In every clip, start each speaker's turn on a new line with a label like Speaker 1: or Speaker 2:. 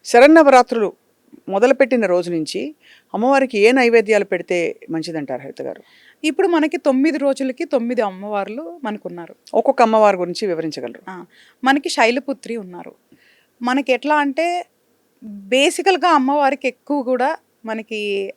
Speaker 1: శరన్నవరాత్రులు మొదలుపెట్టిన రోజు నుంచి అమ్మవారికి ఏ నైవేద్యాలు పెడితే మంచిదంటారు హరిత గారు?
Speaker 2: ఇప్పుడు మనకి 9 రోజులకి 9 అమ్మవార్లు మనకున్నారు.
Speaker 1: ఒక్కొక్క అమ్మవారి గురించి వివరించగలరు?
Speaker 2: ఆ! మనకి శైలపుత్రి ఉన్నారు. మనకి ఎట్లా అంటే బేసికల్‌గా అమ్మవారికి ఎక్కువ గూడా మనకి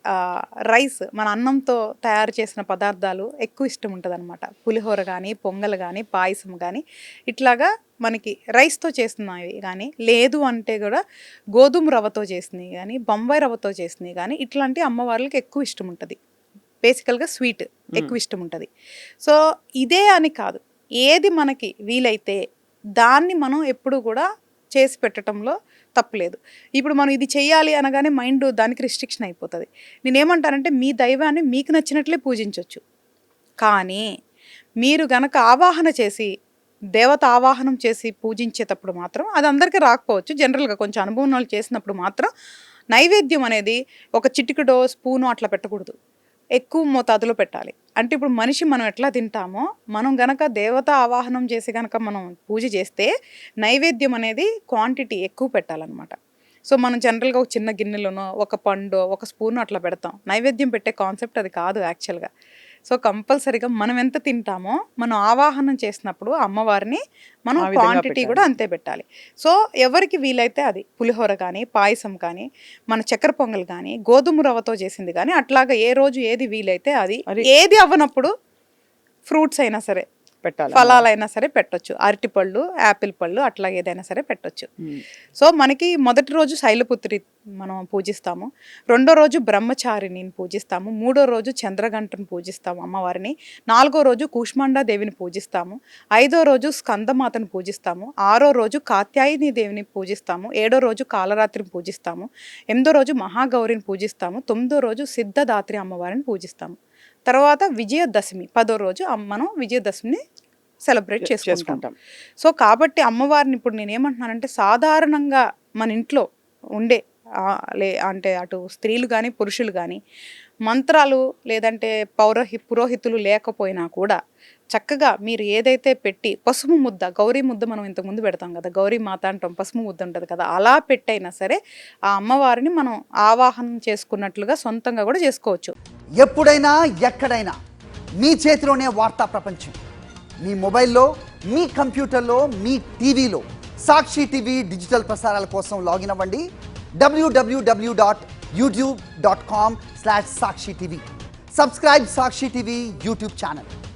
Speaker 2: రైస్ మన అన్నంతో తయారు చేసిన పదార్థాలు ఎక్కువ ఇష్టం ఉంటదనమాట. పులిహోర గానీ, పొంగల్ గానీ, పాయసం గానీ ఇట్లాగా మనకి రైస్‌తో చేసినవి గానీ, లేదు అంటే గూడా గోధుమ రవ్వతో చేసినయి గానీ, బొంబాయి రవ్వతో చేసినయి గానీ ఇట్లాంటి అమ్మవార్లకి ఎక్కువ ఇష్టం ఉంటది. బేసికల్‌గా స్వీట్ ఎక్కువ ఇష్టం ఉంటది. సో, ఇదే అని కాదు. ఏది మనకి వీలైతే దాన్ని మనం ఎప్పుడు గూడా చేసి పెట్టటంలో తప్పులేదు. ఇప్పుడు మనం ఇది చెయ్యాలి అనగానే మైండ్ దానికి రిస్ట్రిక్షన్ అయిపోతది. నేనేమంటానంటే మీ దైవాన్ని మీకు నచ్చినట్లే పూజించొచ్చు. కానీ మీరు గనక ఆవాహన చేసి దేవత ఆవాహనం చేసి పూజించేటప్పుడు మాత్రం అది అందరికీ రాకపోవచ్చు. జనరల్‌గా కొంచెం అనుభవం ఉన్నోళ్ళు చేసినప్పుడు మాత్రం నైవేద్యం అనేది ఒక చిటికెడో, స్పూనో అట్లా పెట్టకూడదు. ఎక్కువ మోతాదులో పెట్టాలి. అంటే ఇప్పుడు మనిషి మనం ఎట్లా తింటామో, మనం గనక దేవత ఆవాహనం చేసి గనక మనం పూజ చేస్తే నైవేద్యం అనేది క్వాంటిటీ ఎక్కువ పెట్టాలన్నమాట. సో, మనం జనరల్‌గా ఒక చిన్న గిన్నెలోనో, ఒక పండో, ఒక స్పూనో అట్లా పెడతాం. నైవేద్యం పెట్టే కాన్సెప్ట్ అది కాదు యాక్చువల్‌గా. సో, కంపల్సరీగా మనం ఎంత తింటామో, మనం ఆవాహనం చేసినప్పుడు అమ్మవారిని మనం
Speaker 1: ఆ విధంగా
Speaker 2: క్వాంటిటీ కూడా
Speaker 1: పెట్టాలి.
Speaker 2: అంతే పెట్టాలి. సో, ఎవరికి వీలైతే అది పులిహోర కానీ, పాయసం కానీ, మన చక్కెర పొంగల్ కానీ, గోధుమ రవ్వతో చేసింది కానీ, అట్లాగా ఏ రోజు ఏది వీలైతే అది.
Speaker 1: అది
Speaker 2: ఏది అవ్వనప్పుడు ఫ్రూట్స్ అయినా సరే,
Speaker 1: పెట్టాలి.
Speaker 2: ఫలాలైనా సరే పెట్టొచ్చు. అరటిపళ్ళు, యాపిల్ పళ్ళు అట్లా ఏదైనా సరే పెట్టొచ్చు.
Speaker 1: ఉమ్.
Speaker 2: సో, మనకి మొదటి రోజు శైలపుత్రి మనం పూజిస్తాము. రెండో రోజు బ్రహ్మచారిణిని పూజిస్తాము. మూడో రోజు చంద్రగంటను పూజిస్తాము అమ్మవారిని. నాలుగో రోజు కూష్మాండా దేవిని పూజిస్తాము. ఐదో రోజు స్కందమాతను పూజిస్తాము. ఆరో రోజు కాత్యాయని దేవిని పూజిస్తాము. ఏడో రోజు కాలరాత్రిని పూజిస్తాము. ఎనిమిదో రోజు మహాగౌరిని పూజిస్తాము. తొమ్మిదో రోజు సిద్ధదాత్రి అమ్మవారిని పూజిస్తాము. తర్వాత విజయదశమి 10వ రోజు మనం విజయదశమిని సెలబ్రేట్ చేసుకుంటాం.
Speaker 1: చేసుకుంటాం.
Speaker 2: సో, కాబట్టి అమ్మవారిని ఇప్పుడు నేనేమంటున్నానంటే సాధారణంగా మన ఇంట్లో ఉండే అంటే అటు స్త్రీలు కానీ పురుషులు కానీ మంత్రాలు లేదంటే పురోహితులు లేకపోయినా కూడా చక్కగా మీరు ఏదైతే పెట్టి పసుపు ముద్ద, గౌరీ ముద్ద మనం ఇంతకుముందు పెడతాం కదా, గౌరీ మాత అంటాం, పసుపు ముద్ద ఉంటుంది కదా, అలా పెట్టైనా సరే ఆ అమ్మవారిని మనం ఆవాహనం చేసుకున్నట్లుగా సొంతంగా కూడా చేసుకోవచ్చు.
Speaker 3: ఎప్పుడైనా ఎక్కడైనా మీ చేతిలోనే వార్తా ప్రపంచం. మీ మొబైల్లో, మీ కంప్యూటర్లో, మీ టీవీలో సాక్షి టీవీ డిజిటల్ ప్రసారాల కోసం లాగిన్ అవ్వండి www.youtube.com/సాక్షి టీవీ. సబ్స్క్రైబ్ సాక్షి టీవీ యూట్యూబ్ ఛానల్.